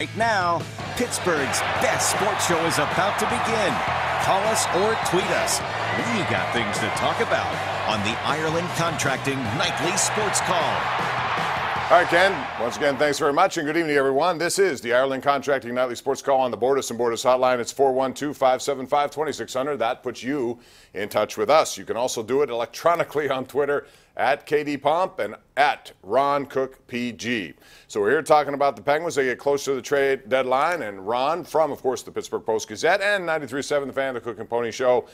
Right now, Pittsburgh's best sports show is about to begin. Call us or tweet us. We got things to talk about on the Ireland Contracting Nightly Sports Call. All right, Ken. Once again, thanks very much, and good evening, everyone. This is the Ireland Contracting Nightly Sports Call on the Bordas and Bordas Hotline. It's 412-575-2600. That puts you in touch with us. You can also do it electronically on Twitter at KDPomp and at Ron Cook PG. So we're here talking about the Penguins. They get close to the trade deadline, and Ron from, of course, the Pittsburgh Post-Gazette and 93.7 The Fan, the Cook and Pony Show.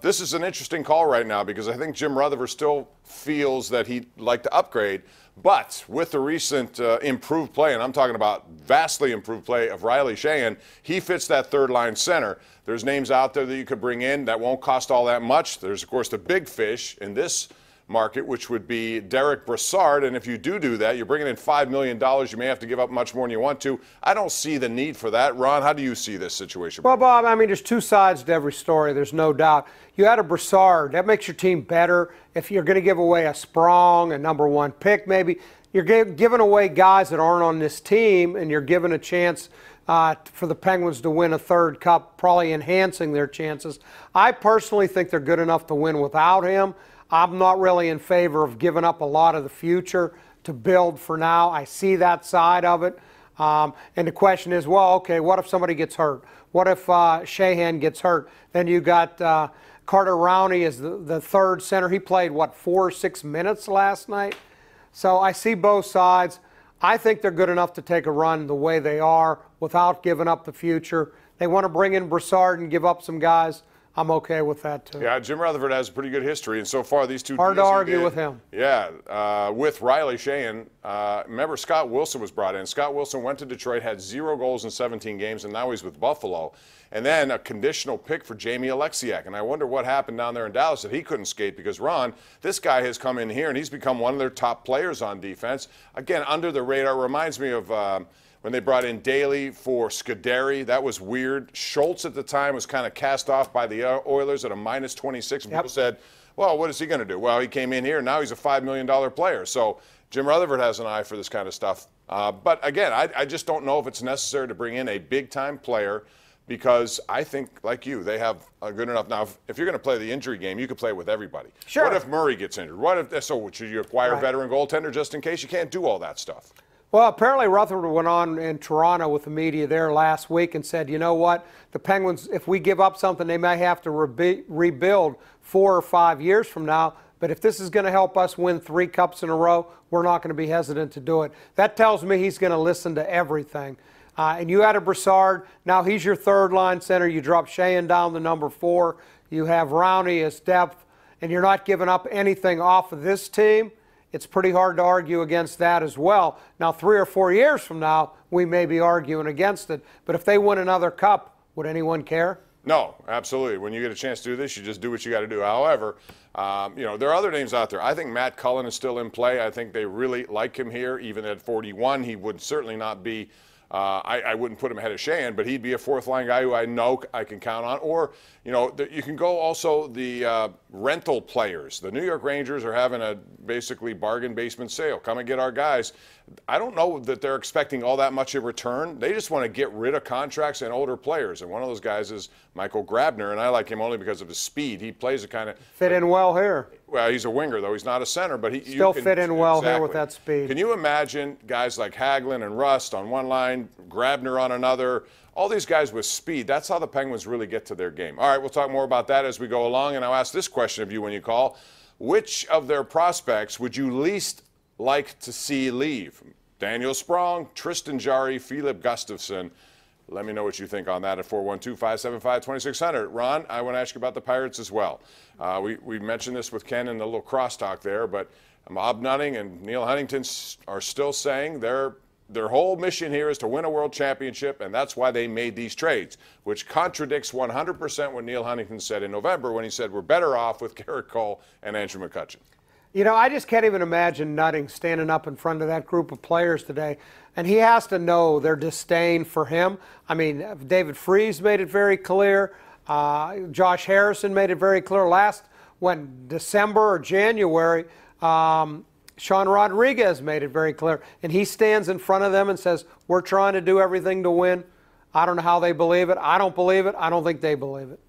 This is an interesting call right now because I think Jim Rutherford still feels that he'd like to upgrade. But with the recent improved play, and I'm talking about vastly improved play of Riley Sheahan, he fits that third-line center. There's names out there that you could bring in that won't cost all that much. There's, of course, the big fish in this market, which would be Derek Brassard. And if you do that, you're bringing in $5 million. You may have to give up much more than you want to. I don't see the need for that. Ron, how do you see this situation? Well, Bob, I mean, there's two sides to every story. There's no doubt. You had a Brassard. That makes your team better. If you're going to give away a Sprong, a number one pick maybe, you're giving away guys that aren't on this team, and you're giving a chance for the Penguins to win a third cup, probably enhancing their chances. I personally think they're good enough to win without him. I'm not really in favor of giving up a lot of the future to build for now. I see that side of it. And the question is, well, okay, what if somebody gets hurt? What if Sheahan gets hurt? Then you got Carter Rowney as the third center. He played, 4 or 6 minutes last night? So I see both sides. I think they're good enough to take a run the way they are without giving up the future. They want to bring in Brassard and give up some guys. I'm okay with that, too. Yeah, Jim Rutherford has a pretty good history, and so far these two hard to argue with him. Yeah, with Riley Sheahan. Remember, Scott Wilson was brought in. Scott Wilson went to Detroit, had 0 goals in 17 games, and now he's with Buffalo. And then a conditional pick for Jamie Alexiak. And I wonder what happened down there in Dallas that he couldn't skate because, Ron, this guy has come in here, and he's become one of their top players on defense. Again, under the radar. Reminds me of when they brought in Daly for Scuderi. That was weird. Schultz at the time was kind of cast off by the Oilers at a minus 26. And people said, well, what is he going to do? Well, he came in here, and now he's a $5 million player. So Jim Rutherford has an eye for this kind of stuff. But, again, I just don't know if it's necessary to bring in a big-time player because I think, like you, they have a good enough. Now, if you're going to play the injury game, you could play with everybody. Sure. What if Murray gets injured? So should you acquire a veteran goaltender just in case? You can't do all that stuff. Well, apparently Rutherford went on in Toronto with the media there last week and said, you know what, the Penguins, if we give up something, they may have to rebuild 4 or 5 years from now. But if this is going to help us win 3 cups in a row, we're not going to be hesitant to do it. That tells me he's going to listen to everything. And you had a Brassard. Now he's your third-line center. You drop Sheahan down to number 4. You have Rowney as depth, and you're not giving up anything off of this team. It's pretty hard to argue against that as well. Now, 3 or 4 years from now, we may be arguing against it. But if they win another cup, would anyone care? No, absolutely. When you get a chance to do this, you just do what you got to do. However, there are other names out there. I think Matt Cullen is still in play. I think they really like him here. Even at 41, he would certainly not be I wouldn't put him ahead of Sheahan, but he'd be a fourth-line guy who I know I can count on. Or, you can go also the rental players. The New York Rangers are having a basically bargain basement sale. Come and get our guys. I don't know that they're expecting all that much in return. They just want to get rid of contracts and older players. And one of those guys is Michael Grabner, and I like him only because of his speed. He plays a kind of fit in well here. Well, he's a winger, though. He's not a center, but he still fit in well here with that speed. Can you imagine guys like Hagelin and Rust on one line, Grabner on another, all these guys with speed? That's how the Penguins really get to their game. All right, we'll talk more about that as we go along, and I'll ask this question of you when you call. Which of their prospects would you least like to see leave? Daniel Sprong, Tristan Jarry, Filip Gustafsson. Let me know what you think on that at 412-575-2600. Ron, I want to ask you about the Pirates as well. We mentioned this with Ken in the little crosstalk there, but Bob Nutting and Neil Huntington are still saying their whole mission here is to win a world championship, and that's why they made these trades, which contradicts 100% what Neil Huntington said in November when he said we're better off with Garrett Cole and Andrew McCutchen. I just can't even imagine Nutting standing up in front of that group of players today. And he has to know their disdain for him. I mean, David Freese made it very clear. Josh Harrison made it very clear December or January. Sean Rodriguez made it very clear. And he stands in front of them and says, we're trying to do everything to win. I don't know how they believe it. I don't believe it. I don't think they believe it.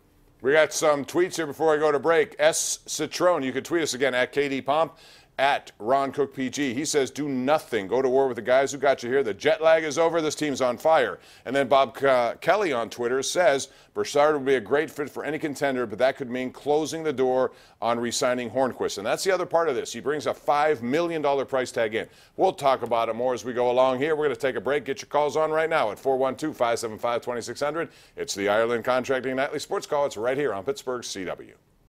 We got some tweets here before I go to break. S. Citrone, you can tweet us again at KD Pomp, at Ron Cook PG. He says, do nothing. Go to war with the guys who got you here. The jet lag is over. This team's on fire. And then Bob Kelly on Twitter says, Broussard would be a great fit for any contender, but that could mean closing the door on re-signing Hornquist. And that's the other part of this. He brings a $5 million price tag in. We'll talk about it more as we go along here. We're going to take a break. Get your calls on right now at 412-575-2600. It's the Ireland Contracting Nightly Sports Call. It's right here on Pittsburgh's CW.